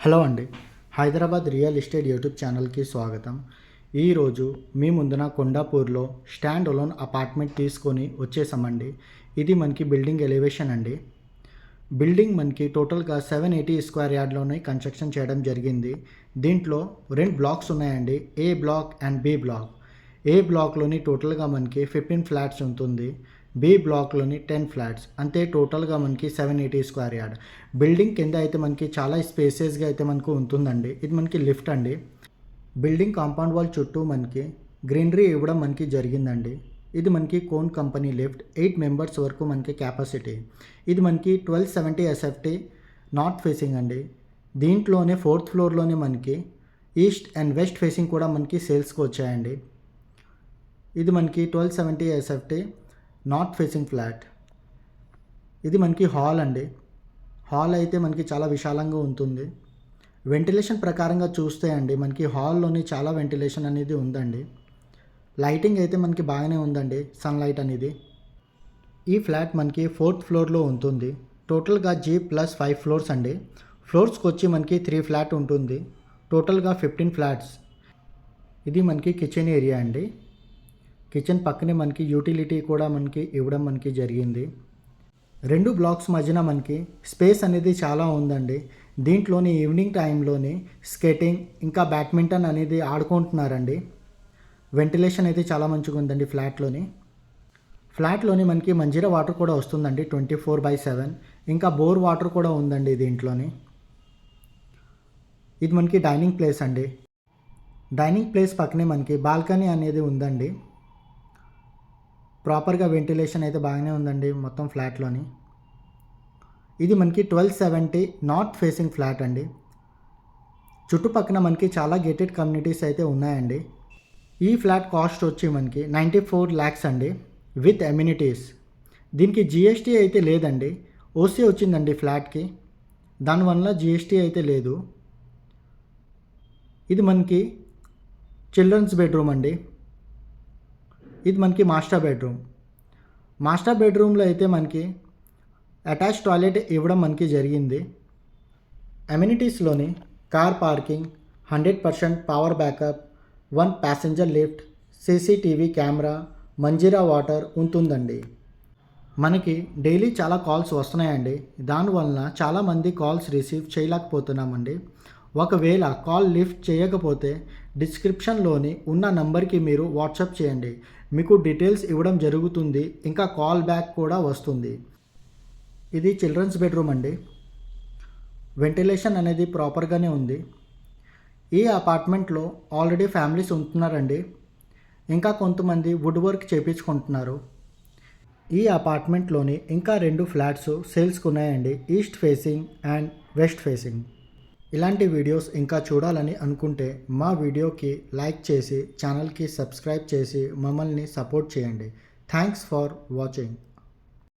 Hello అండి. Hyderabad real estate YouTube ఛానల్కి స్వాగతం. ఈరోజు మీ ముందున కొండాపూర్లో స్టాండ్ అలోన్ అపార్ట్మెంట్ తీసుకొని వచ్చేసామండి. ఇది మనకి బిల్డింగ్ ఎలివేషన్ అండి. బిల్డింగ్ మనకి టోటల్గా 780 స్క్వేర్ యార్డ్లోనే కన్స్ట్రక్షన్ చేయడం జరిగింది. దీంట్లో 2 బ్లాక్స్ ఉన్నాయండి, ఏ బ్లాక్ అండ్ బి బ్లాక్. ఏ బ్లాక్లోని టోటల్గా మనకి 15 ఫ్లాట్స్ ఉంటుంది. బి బ్లాక్లోని 10 ఫ్లాట్స్, అంతే టోటల్గా మనకి 780 స్క్వేర్ యార్డ్. బిల్డింగ్ కింద అయితే మనకి చాలా స్పేసెస్గా అయితే మనకు ఉంటుందండి. ఇది మనకి లిఫ్ట్ అండి. బిల్డింగ్ కాంపౌండ్ వాల్ చుట్టూ మనకి గ్రీనరీ ఇవ్వడం మనకి జరిగిందండి. ఇది మనకి కోన్ కంపెనీ లిఫ్ట్, 8 మెంబర్స్ వరకు మనకి కెపాసిటీ. ఇది మనకి 1270 ఎస్ఎఫ్టీ నార్త్ ఫేసింగ్ అండి. దీంట్లోనే 4th ఫ్లోర్లోనే మనకి ఈస్ట్ అండ్ వెస్ట్ ఫేసింగ్ కూడా మనకి సేల్స్కి వచ్చాయండి. ఇది మనకి 1270 ఎస్ఎఫ్టీ నార్త్ ఫేసింగ్ ఫ్లాట్. ఇది మనకి హాల్ అండి. హాల్ అయితే మనకి చాలా విశాలంగా ఉంటుంది. వెంటిలేషన్ ప్రకారంగా చూస్తే అండి మనకి హాల్లోని చాలా వెంటిలేషన్ అనేది ఉందండి. లైటింగ్ అయితే మనకి బాగానే ఉందండి, సన్లైట్ అనేది. ఈ ఫ్లాట్ మనకి 4th ఫ్లోర్లో ఉంటుంది. టోటల్గా G+5 ఫ్లోర్స్ అండి. ఫ్లోర్స్కి వచ్చి మనకి 3 ఫ్లాట్ ఉంటుంది. టోటల్గా 15 ఫ్లాట్స్. ఇది మనకి కిచెన్ ఏరియా అండి. కిచెన్ పక్కనే మనకి యూటిలిటీ కూడా మనకి ఇవ్వడం మనకి జరిగింది. 2 బ్లాక్స్ మధ్యన మనకి స్పేస్ అనేది చాలా ఉందండి. దీంట్లోని ఈవినింగ్ టైంలోని స్కేటింగ్ ఇంకా బ్యాడ్మింటన్ అనేది ఆడుకుంటున్నారండి. వెంటిలేషన్ అయితే చాలా మంచిగా ఉందండి ఫ్లాట్లోని మనకి మంజీరా వాటర్ కూడా వస్తుందండి 24/7. ఇంకా బోర్ వాటర్ కూడా ఉందండి దీంట్లోని. ఇది మనకి డైనింగ్ ప్లేస్ అండి. డైనింగ్ ప్లేస్ పక్కనే మనకి బాల్కనీ అనేది ఉందండి. ప్రాపర్గా వెంటిలేషన్ అయితే బాగానే ఉందండి మొత్తం ఫ్లాట్లోని. ఇది మనకి 1270 నార్త్ ఫేసింగ్ ఫ్లాట్ అండి. చుట్టుపక్కన మనకి చాలా గేటెడ్ కమ్యూనిటీస్ అయితే ఉన్నాయండి. ఈ ఫ్లాట్ కాస్ట్ వచ్చి మనకి 94 lakhs అండి, విత్ అమ్యూనిటీస్. దీనికి జిఎస్టీ అయితే లేదండి, ఓసీ వచ్చిందండి ఫ్లాట్కి, దానివల్ల జిఎస్టీ అయితే లేదు. ఇది మనకి చిల్డ్రన్స్ బెడ్రూమ్ అండి. ఇది మనకి మాస్టర్ బెడ్రూమ్లో అయితే మనకి అటాచ్ టాయిలెట్ ఇవ్వడం మనకి జరిగింది. అమ్యూనిటీస్లోని car parking, 100% power backup, 1 passenger lift, CCTV camera, Manjira water ఉంటుందండి. మనకి డైలీ చాలా కాల్స్ వస్తున్నాయండి. దానివలన చాలామంది కాల్స్ రిసీవ్ చేయలేకపోతున్నామండి. ఒకవేళ కాల్ లిఫ్ట్ చేయకపోతే డిస్క్రిప్షన్లోని ఉన్న నంబర్కి మీరు వాట్సాప్ చేయండి. మీకు డీటెయిల్స్ ఇవ్వడం జరుగుతుంది, ఇంకా కాల్ బ్యాక్ కూడా వస్తుంది. ఇది చిల్డ్రన్స్ బెడ్రూమ్ అండి. వెంటిలేషన్ అనేది ప్రాపర్గానే ఉంది. ఈ అపార్ట్మెంట్లో ఆల్రెడీ ఫ్యామిలీస్ ఉంటున్నారండి. ఇంకా కొంతమంది వుడ్ వర్క్ చేయించుకుంటున్నారు. ఈ అపార్ట్మెంట్లోని ఇంకా 2 ఫ్లాట్స్ సేల్స్కి ఉన్నాయండి, east facing and west facing. ఇలాంటి వీడియోస్ ఇంకా చూడాలని అనుకుంటే మా వీడియోకి లైక్ చేసి ఛానల్కి సబ్స్క్రైబ్ చేసి మమ్మల్ని సపోర్ట్ చేయండి. Thanks for watching.